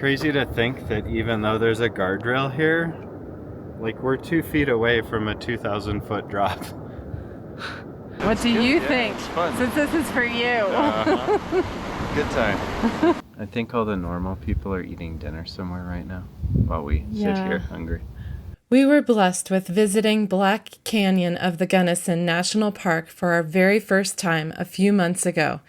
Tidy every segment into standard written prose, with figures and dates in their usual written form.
Crazy to think that even though there's a guardrail here, like we're 2 feet away from a 2,000-foot drop. What do you think? It's fun. Since this is for you. Good time. I think all the normal people are eating dinner somewhere right now while we sit here hungry. We were blessed with visiting Black Canyon of the Gunnison National Park for our very first time a few months ago.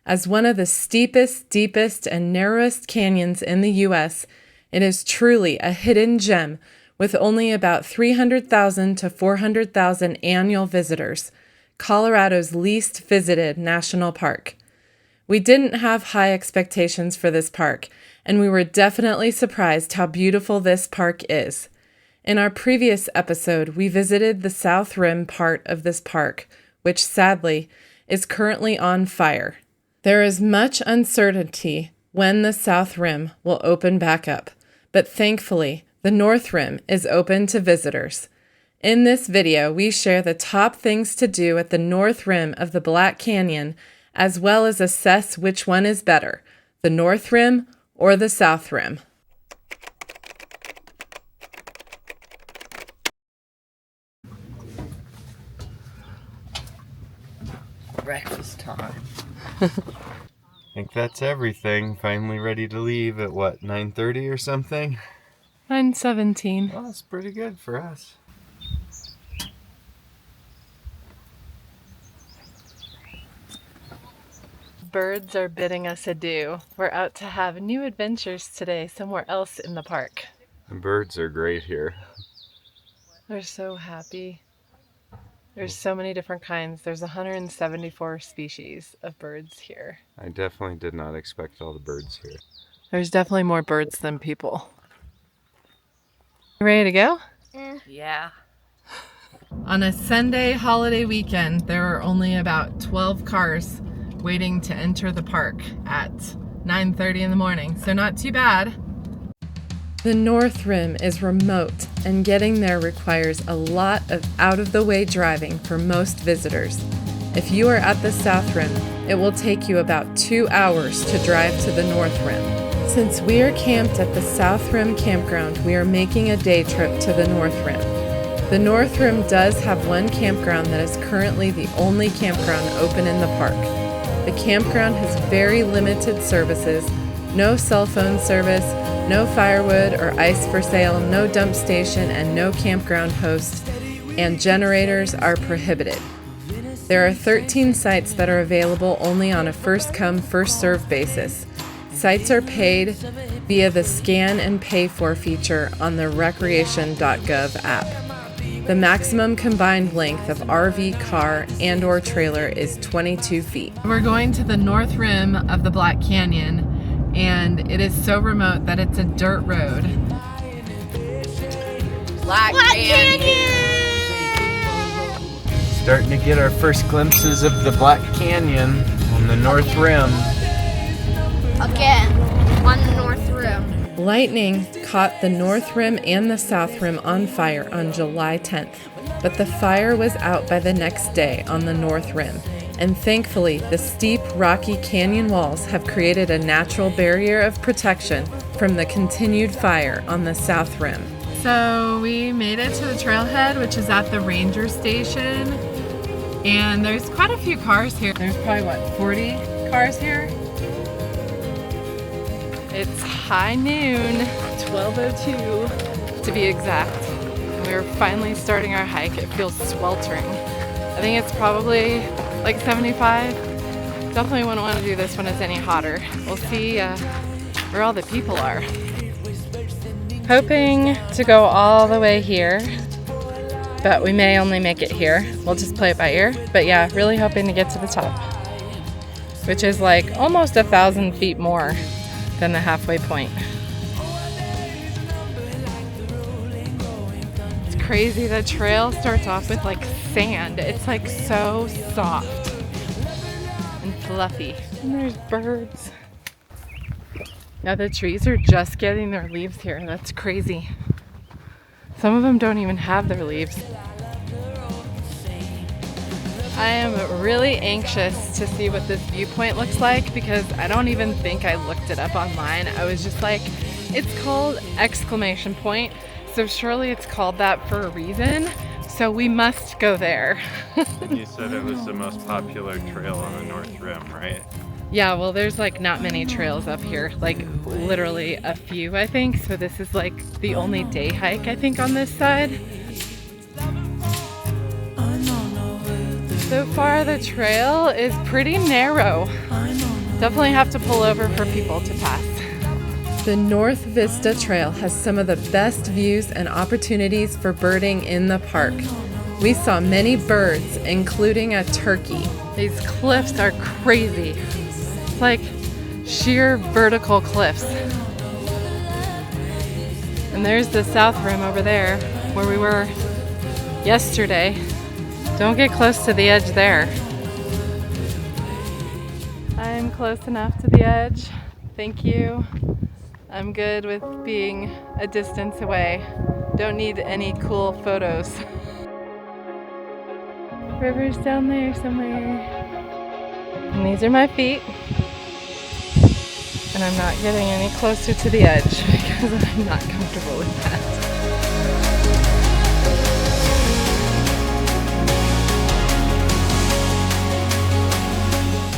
As one of the steepest, deepest, and narrowest canyons in the U.S., it is truly a hidden gem with only about 300,000 to 400,000 annual visitors, Colorado's least visited national park. We didn't have high expectations for this park, and we were definitely surprised how beautiful this park is. In our previous episode, we visited the South Rim part of this park, which sadly is currently on fire. There is much uncertainty when the South Rim will open back up, but thankfully, the North Rim is open to visitors. In this video, we share the top things to do at the North Rim of the Black Canyon, as well as assess which one is better, the North Rim or the South Rim. Breakfast time. I think that's everything. Finally ready to leave at what, 9:30 or something? 9:17. Well, that's pretty good for us. Birds are bidding us adieu. We're out to have new adventures today somewhere else in the park. The birds are great here. They're so happy. There's so many different kinds. There's 174 species of birds here. I definitely did not expect all the birds here. There's definitely more birds than people. You ready to go? Yeah. On a Sunday holiday weekend, there are only about 12 cars waiting to enter the park at 9:30 in the morning, so not too bad. The North Rim is remote, and getting there requires a lot of out-of-the-way driving for most visitors. If you are at the South Rim, it will take you about 2 hours to drive to the North Rim. Since we are camped at the South Rim Campground, we are making a day trip to the North Rim. The North Rim does have one campground that is currently the only campground open in the park. The campground has very limited services, no cell phone service, no firewood or ice for sale, no dump station, and no campground host, and generators are prohibited. There are 13 sites that are available only on a first-come, first-served basis. Sites are paid via the Scan and Pay For feature on the recreation.gov app. The maximum combined length of RV, car, and/or trailer is 22 feet. We're going to the North Rim of the Black Canyon, and it is so remote that it's a dirt road. Black Canyon! Starting to get our first glimpses of the Black Canyon on the North Rim. Again, on the North Rim. Lightning caught the North Rim and the South Rim on fire on July 10th, but the fire was out by the next day on the North Rim. And thankfully, the steep, rocky canyon walls have created a natural barrier of protection from the continued fire on the South Rim. So we made it to the trailhead, which is at the ranger station. And there's quite a few cars here. There's probably, 40 cars here? It's high noon, 12:02 to be exact. And we're finally starting our hike. It feels sweltering. I think it's probably like 75. Definitely wouldn't want to do this when it's any hotter. We'll see where all the people are. Hoping to go all the way here, but we may only make it here. We'll just play it by ear. But yeah, really hoping to get to the top, which is like almost 1,000 feet more than the halfway point. It's crazy. The trail starts off with like sand. It's like so soft and fluffy. And there's birds. Now the trees are just getting their leaves here. That's crazy. Some of them don't even have their leaves. I am really anxious to see what this viewpoint looks like because I don't even think I looked it up online. I was just like It's called Exclamation Point, so surely it's called that for a reason. So we must go there. And you said it was the most popular trail on the North Rim, right? Yeah, well, there's like not many trails up here, like literally a few, I think. So this is like the only day hike, I think, on this side. So far, the trail is pretty narrow. Definitely have to pull over for people to pass. The North Vista Trail has some of the best views and opportunities for birding in the park. We saw many birds, including a turkey. These cliffs are crazy. It's like sheer vertical cliffs. And there's the South Rim over there, where we were yesterday. Don't get close to the edge there. I'm close enough to the edge. Thank you. I'm good with being a distance away. Don't need any cool photos. River's down there somewhere. And these are my feet. And I'm not getting any closer to the edge because I'm not comfortable with that.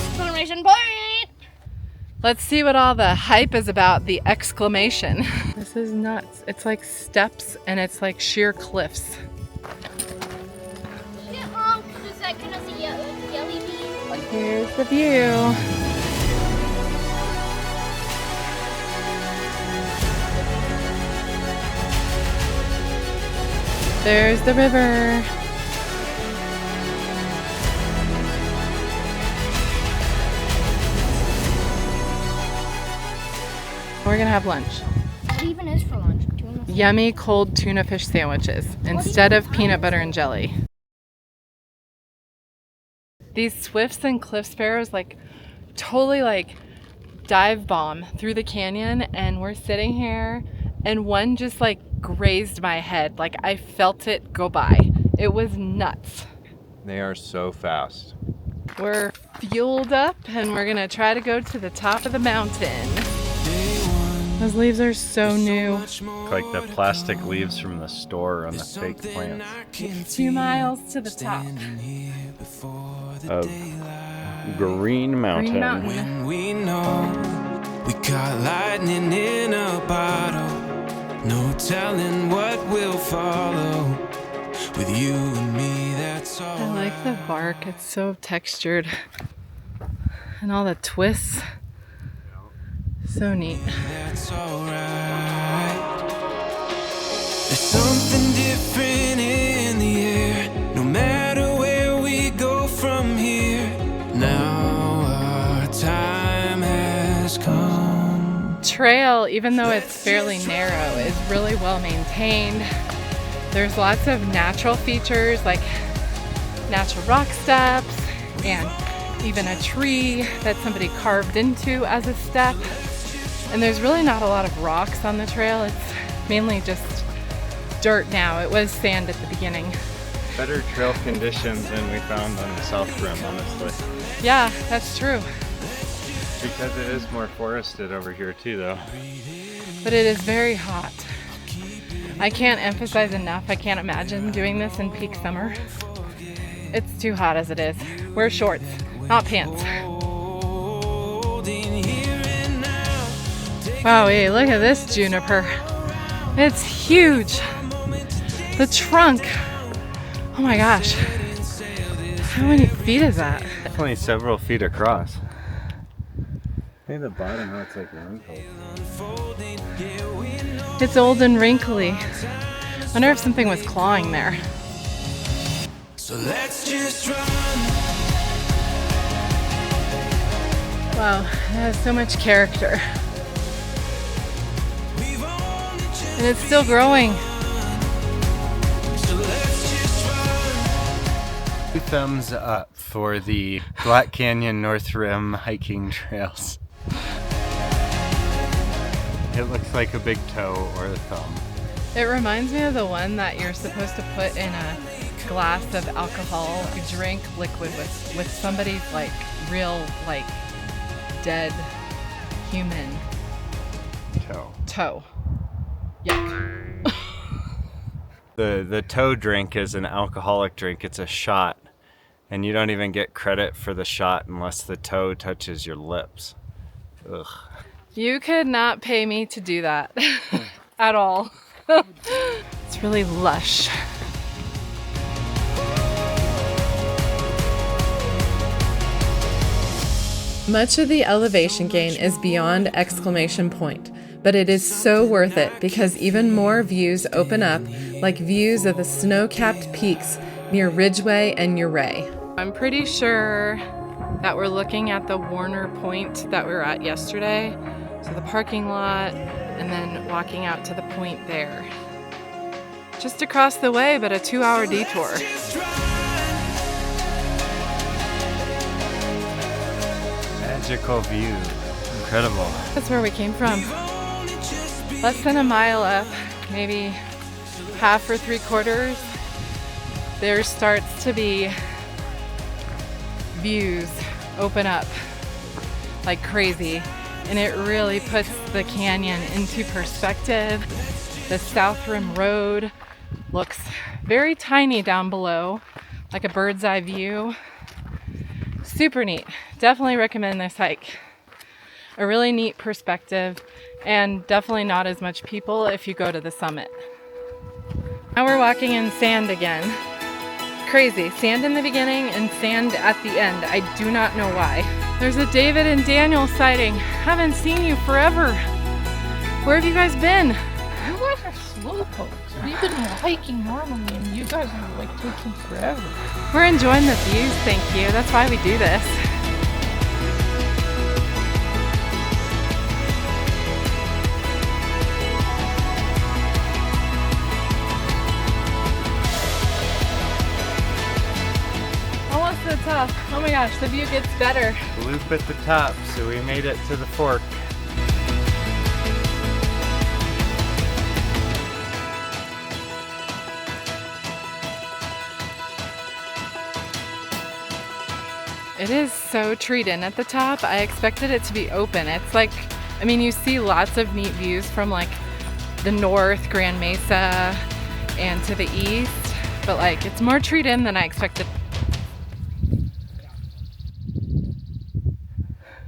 Exclamation point! Let's see what all the hype is about, the exclamation. This is nuts. It's like steps and it's like sheer cliffs. Is that gonna see yelly bee? Here's the view. There's the river. We're gonna have lunch. What even is for lunch? Yummy cold tuna fish sandwiches instead of peanut butter and jelly. These swifts and cliff sparrows like totally like dive bomb through the canyon, and we're sitting here and one just like grazed my head. Like I felt it go by. It was nuts. They are so fast. We're fueled up and we're gonna try to go to the top of the mountain. Those leaves are so new. Like the plastic leaves from the store on the fake plants. 2 miles to the top. Of Green Mountain. Green Mountain. When we know we got lightning in a bottle, no telling what will follow. With you and me, that's all. I like the bark. It's so textured. And all the twists. So neat. That's alright. There's something different in the air. No matter where we go from here, now our time has come. Trail, even though it's fairly narrow, is really well maintained. There's lots of natural features like natural rock steps and even a tree that somebody carved into as a step. And there's really not a lot of rocks on the trail. It's mainly just dirt now. It was sand at the beginning. Better trail conditions than we found on the South Rim, honestly. Yeah, that's true. Because it is more forested over here too, though. But it is very hot. I can't emphasize enough, I can't imagine doing this in peak summer. It's too hot as it is. Wear shorts, not pants. Wow, hey, look at this juniper. It's huge. The trunk. Oh my gosh. How many feet is that? Definitely several feet across. Maybe the bottom, how it's like wrinkled. It's old and wrinkly. Wonder if something was clawing there. So let's just run. Wow, it has so much character. And it's still growing. So let's just run. 2 thumbs up for the Black Canyon North Rim hiking trails. It looks like a big toe or a thumb. It reminds me of the one that you're supposed to put in a glass of alcohol, you drink liquid with somebody's like real like dead human toe. Yuck. The toe drink is an alcoholic drink. It's a shot. And you don't even get credit for the shot unless the toe touches your lips. Ugh. You could not pay me to do that at all. It's really lush. Much of the elevation gain is beyond Exclamation Point, but it is so worth it because even more views open up, like views of the snow-capped peaks near Ridgeway and Uray. I'm pretty sure that we're looking at the Warner Point that we were at yesterday. So the parking lot and then walking out to the point there. Just across the way, but a 2-hour detour. Magical view. Incredible. That's where we came from. Less than a mile up, maybe half or 3/4. There starts to be views open up like crazy, and it really puts the canyon into perspective. The South Rim Road looks very tiny down below, like a bird's eye view. Super neat. Definitely recommend this hike. A really neat perspective, and definitely not as much people if you go to the summit. Now we're walking in sand again. Crazy. Sand in the beginning and sand at the end. I do not know why. There's a David and Daniel sighting. Haven't seen you forever. Where have you guys been? You guys are slowpokes. We've been hiking normally and you guys are like taking forever. We're enjoying the views, thank you. That's why we do this. Almost to the top. Oh my gosh, the view gets better. Loop at the top, so we made it to the fork. It is so treed in at the top. I expected it to be open. It's like, I mean, you see lots of neat views from like the north, Grand Mesa, and to the east, but like it's more treed in than I expected.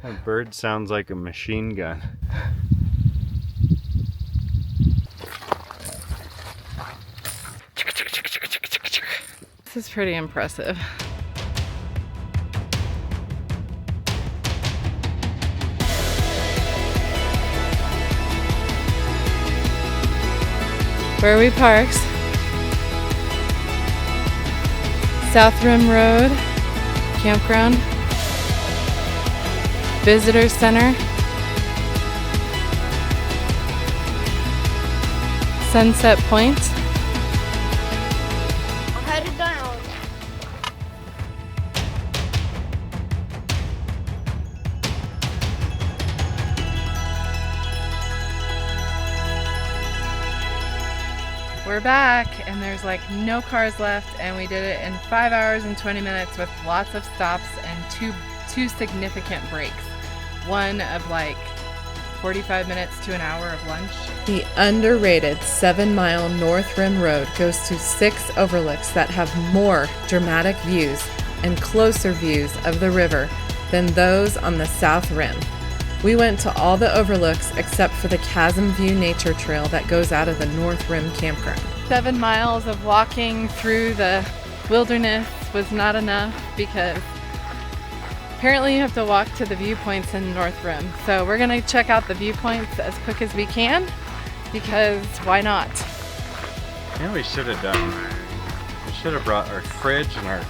That bird sounds like a machine gun. This is pretty impressive. Where are we parked? South Rim Road, Campground, Visitor Center, Sunset Point. Headed down. We're back and there's like no cars left, and we did it in 5 hours and 20 minutes with lots of stops and two significant breaks. One of like 45 minutes to an hour of lunch. The underrated 7-mile North Rim Road goes to 6 overlooks that have more dramatic views and closer views of the river than those on the South Rim. We went to all the overlooks except for the Chasm View Nature Trail that goes out of the North Rim Campground. 7 miles of walking through the wilderness was not enough because apparently you have to walk to the viewpoints in North Rim. So we're gonna check out the viewpoints as quick as we can because why not? Yeah, we should have done. We should have brought our fridge and our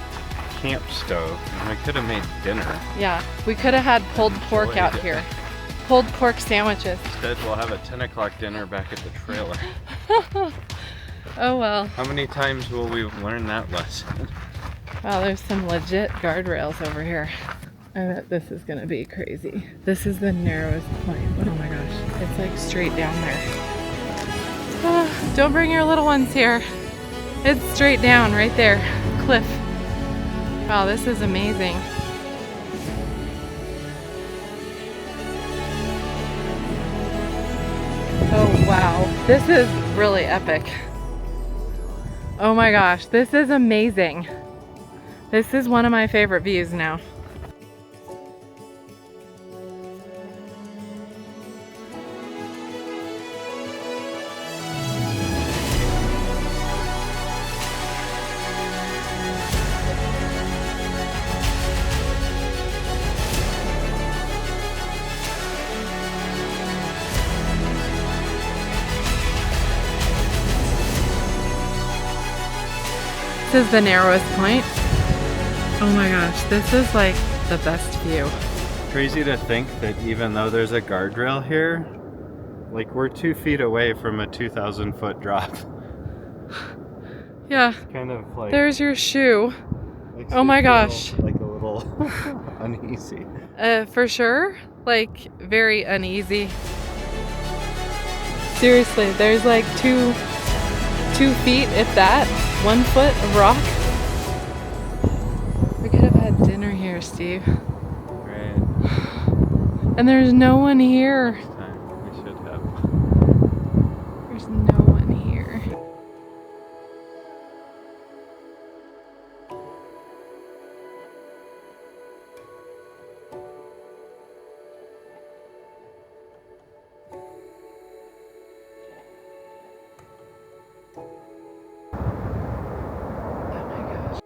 camp stove, and we could have made dinner. Yeah, we could have had pulled pork out here. Pulled pork sandwiches. Instead, we'll have a 10 o'clock dinner back at the trailer. Oh well. How many times will we learn that lesson? Wow, there's some legit guardrails over here. I bet this is gonna be crazy. This is the narrowest point. Oh my gosh, it's like straight down there. Ah, don't bring your little ones here. It's straight down right there, cliff. Wow, this is amazing. Oh This is really epic. Oh my gosh, this is amazing. This is one of my favorite views now. This is the narrowest point. Oh my gosh, this is like the best view. Crazy to think that even though there's a guardrail here, like we're 2 feet away from a 2,000 foot drop. Yeah, Kind of like. there's your shoe. makes Oh me my feel gosh. Like a little uneasy. For sure, like very uneasy. Seriously, there's like 2 feet, if that, 1 foot of rock. We could have had dinner here, Steve. Right. And there's no one here. Next time we should have. There's no one here. Oh my gosh.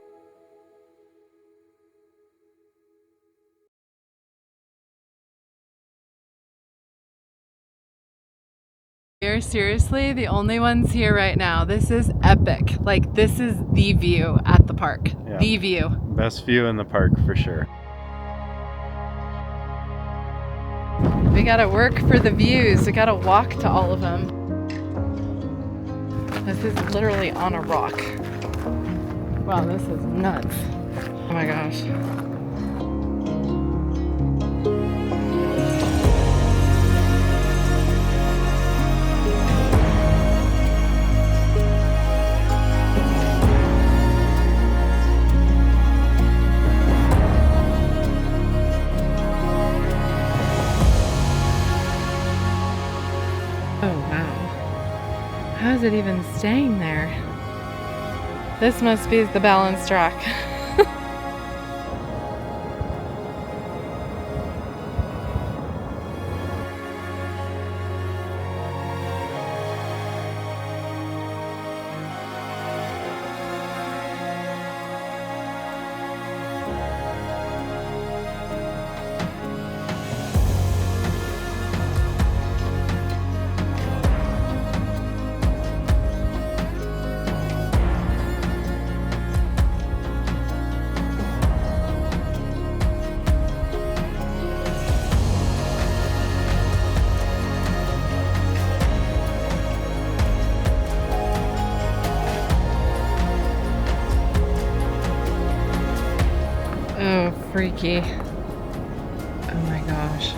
We're seriously the only ones here right now. This is epic. Like, this is the view at the park. Yeah. The view. Best view in the park for sure. We gotta work for the views. We gotta walk to all of them. This is literally on a rock. Wow, this is nuts. Oh my gosh. Oh wow. How is it even staying there? This must be the balance track. Oh, freaky. Oh my gosh.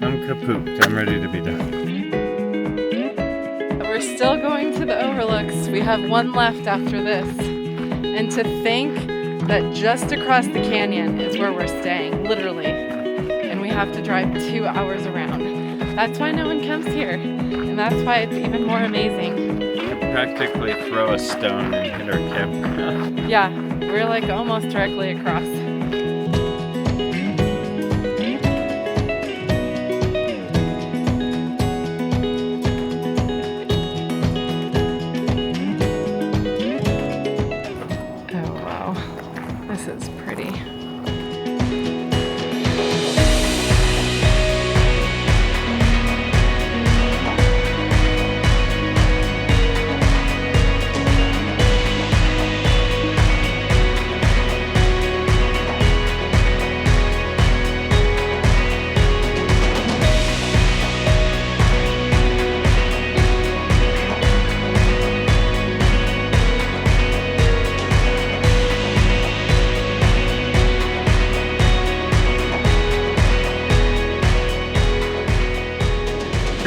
I'm kapooped. I'm ready to be done. We're still going to the overlooks. We have one left after this. And to think that just across the canyon is where we're staying, literally. And we have to drive 2 hours around. That's why no one comes here. And that's why it's even more amazing. I practically throw a stone and hit our campground. Yeah, we're like almost directly across. This is pretty.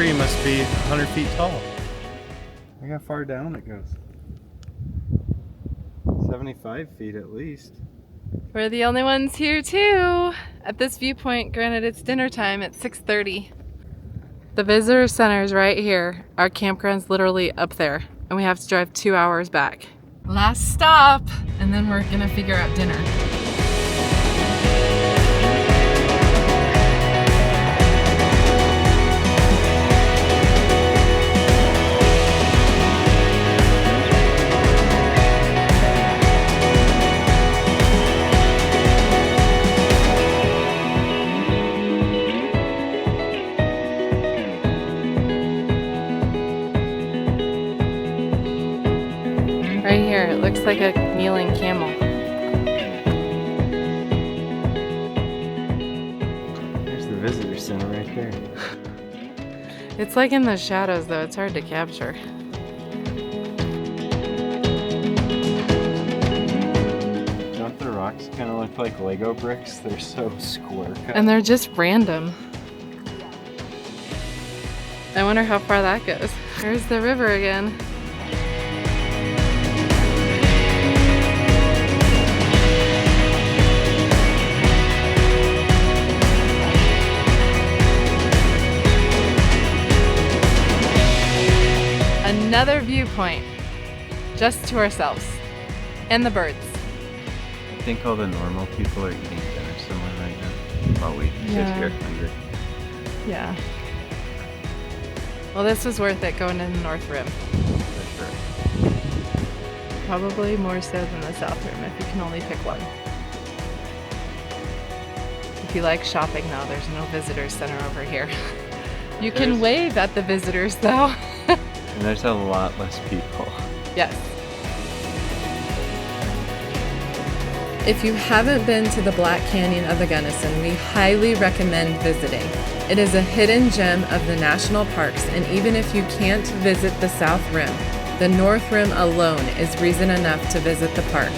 tree must be 100 feet tall. Look how far down it goes. 75 feet at least. We're the only ones here too at this viewpoint. Granted, it's dinner time at 6:30. The visitor center is right here. Our campground's literally up there, and we have to drive 2 hours back. Last stop, and then we're gonna figure out dinner. Right here, it looks like a kneeling camel. There's the visitor center right there. It's like in the shadows though, it's hard to capture. Don't the rocks kind of look like Lego bricks? They're so square cut. And they're just random. I wonder how far that goes. There's the river again. Another viewpoint, just to ourselves, and the birds. I think all the normal people are eating dinner somewhere right now while we sit here hungry. Yeah. Well, this was worth it going in the North Rim. For sure. Probably more so than the South Rim if you can only pick one. If you like shopping though, there's no visitor center over here. You can wave at the visitors though. And there's a lot less people. Yes. If you haven't been to the Black Canyon of the Gunnison, we highly recommend visiting. It is a hidden gem of the national parks, and even if you can't visit the South Rim, the North Rim alone is reason enough to visit the park.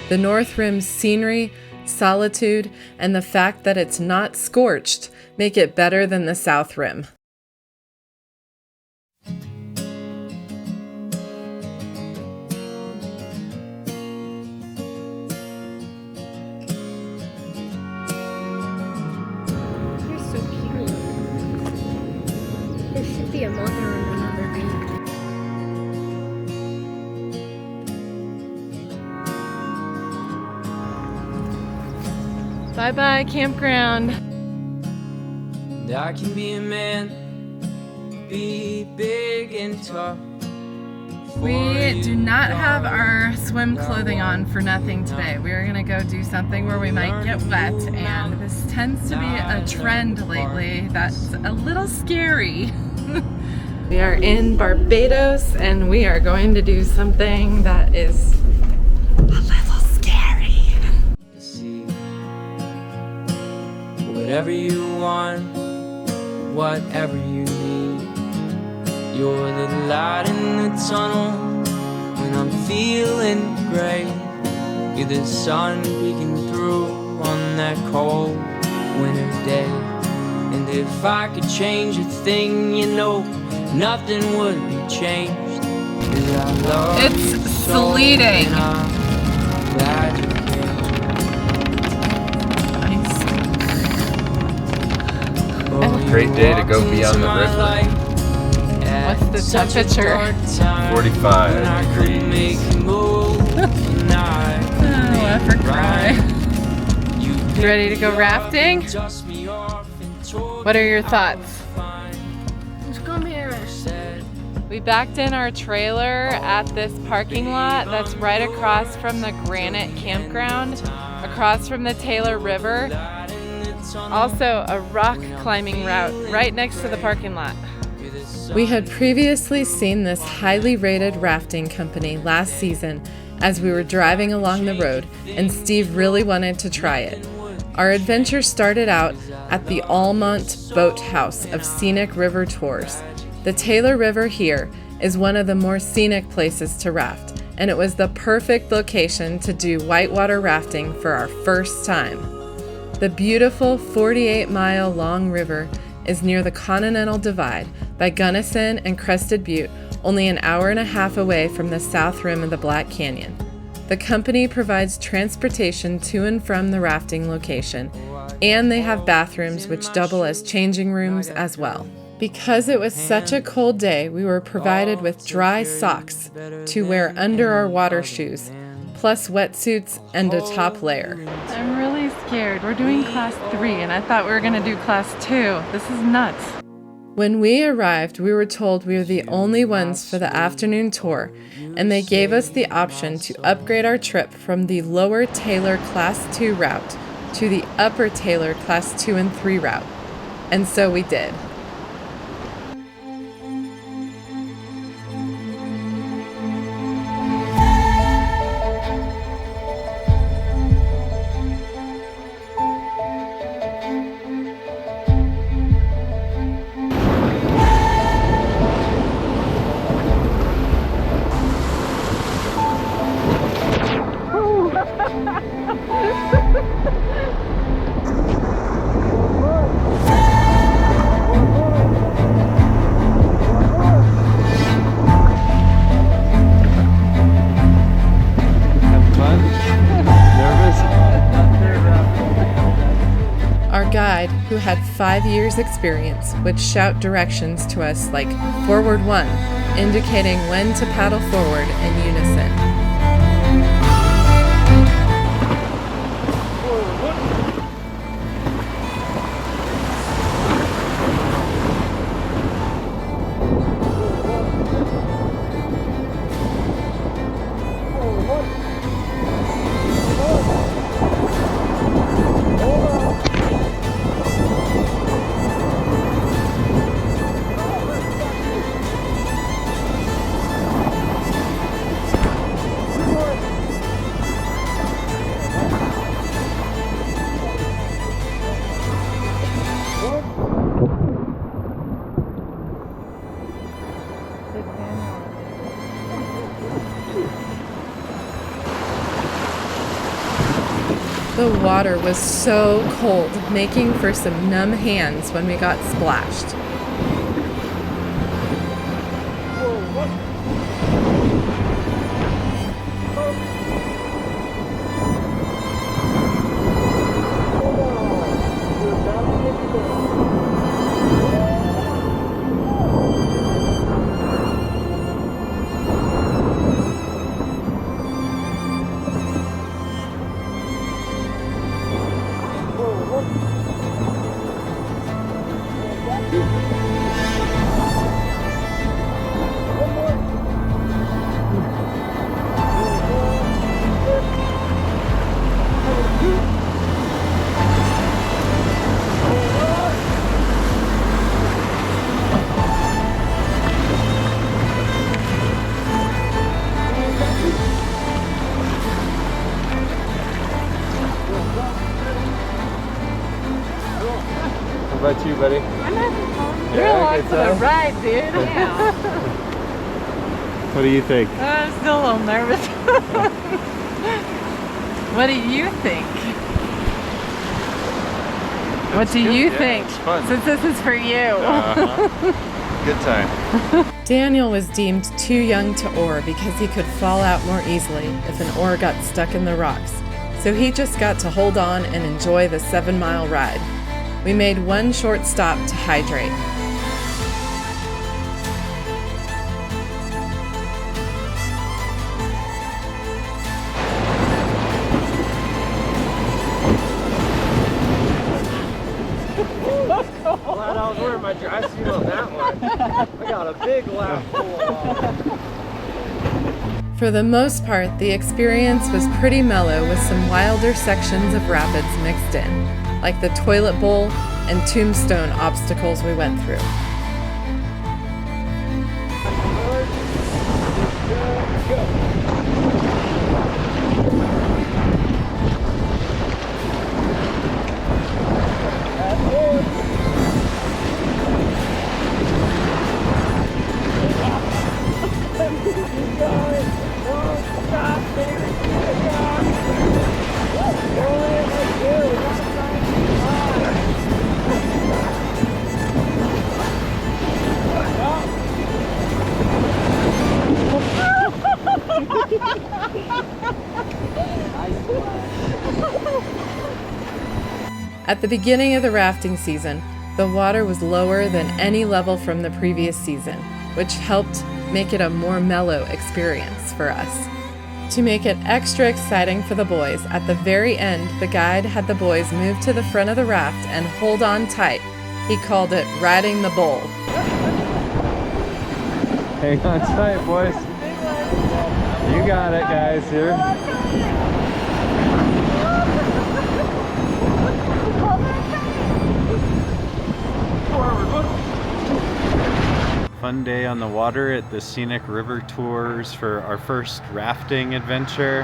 The North Rim's scenery, solitude, and the fact that it's not scorched make it better than the South Rim. There should be a mother and another baby. Bye-bye, campground. And I can be a man, be big and tough. We do not have our swim clothing on for nothing today. We are gonna go do something where we might get wet, and this tends to be a trend lately that's a little scary. We are in Barbados and we are going to do something that is a little scary. See, whatever you want, whatever you need, you're the light in the tunnel when I'm feeling gray. You're the sun peeking through on that cold winter day. And if I could change a thing, you know, nothing would be changed. 'Cause I love It's you so, sleeting. and I'm glad you came. Oh, Great day to go you beyond the walked into my river. life at What's the such a temperature? dark time 45 when I couldn't make a move, and I couldn't Oh, I make it cry. right. You ready to go rafting? Dust me off and tore What are your thoughts? It's gonna be a We backed in our trailer at this parking lot that's right across from the Granite Campground, across from the Taylor River. Also a rock climbing route right next to the parking lot. We had previously seen this highly rated rafting company last season as we were driving along the road, and Steve really wanted to try it. Our adventure started out at the Almont Boathouse of Scenic River Tours. The Taylor River here is one of the more scenic places to raft, and it was the perfect location to do whitewater rafting for our first time. The beautiful 48-mile long river is near the Continental Divide by Gunnison and Crested Butte, only an hour and a half away from the south rim of the Black Canyon. The company provides transportation to and from the rafting location, and they have bathrooms which double as changing rooms as well. Because it was such a cold day, we were provided with dry socks to wear under our water shoes, plus wetsuits and a top layer. I'm really scared. We're doing class 3 and I thought we were going to do class 2. This is nuts. When we arrived, we were told we were the only ones for the afternoon tour, and they gave us the option to upgrade our trip from the Lower Taylor Class 2 route to the Upper Taylor Class 2 and 3 route. And so we did. Who had 5 years experience would shout directions to us like forward 1, indicating when to paddle forward in unison. The water was so cold, making for some numb hands when we got splashed. What about you, buddy? I'm having fun. You're along for the ride, dude. Yeah. What do you think? I'm still a little nervous. What do you think? What do you think? It's fun. Since this is for you. Good time. Daniel was deemed too young to oar because he could fall out more easily if an oar got stuck in the rocks. So he just got to hold on and enjoy the 7-mile ride. We made one short stop to hydrate. Glad I was wearing my dry suit on that one. I got a big laugh full. For the most part, the experience was pretty mellow with some wilder sections of rapids mixed in, like the toilet bowl and tombstone obstacles we went through. At the beginning of the rafting season, the water was lower than any level from the previous season, which helped make it a more mellow experience for us. To make it extra exciting for the boys, at the very end, the guide had the boys move to the front of the raft and hold on tight. He called it riding the bull. Hang on tight, boys. You got it, guys, here. Fun day on the water at the Scenic River Tours for our first rafting adventure.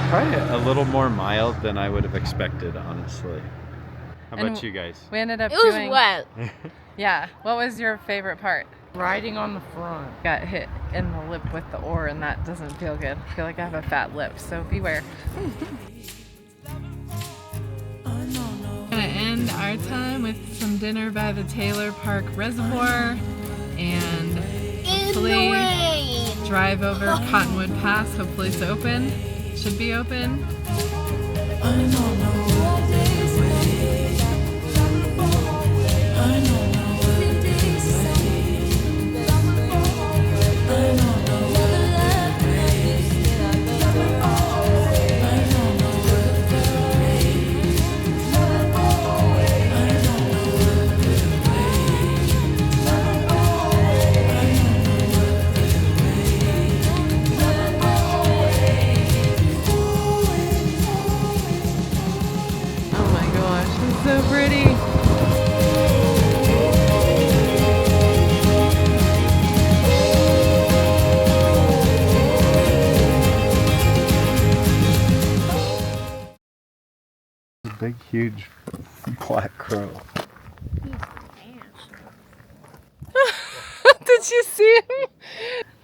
Probably a little more mild than I would have expected, honestly. How about you guys? We ended up It was doing... wet. Yeah. What was your favorite part? Riding on the front. Got hit in the lip with the oar, and that doesn't feel good. I feel like I have a fat lip, so beware. Gonna end our time with some dinner by the Taylor Park Reservoir and hopefully drive over Cottonwood Pass. Hopefully it's open. Should be open. So pretty. Big, huge black crow. Did you see him?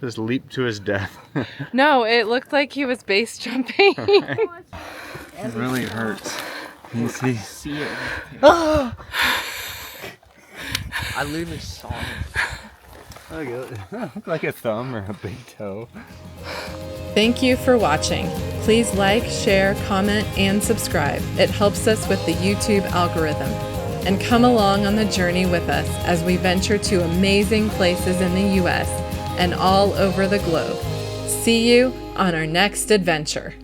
Just leaped to his death. No, it looked like he was base jumping. It really hurts. Can you see? See it. I literally saw it. Look like a thumb or a big toe. Thank you for watching. Please like, share, comment, and subscribe. It helps us with the YouTube algorithm. And come along on the journey with us as we venture to amazing places in the US and all over the globe. See you on our next adventure.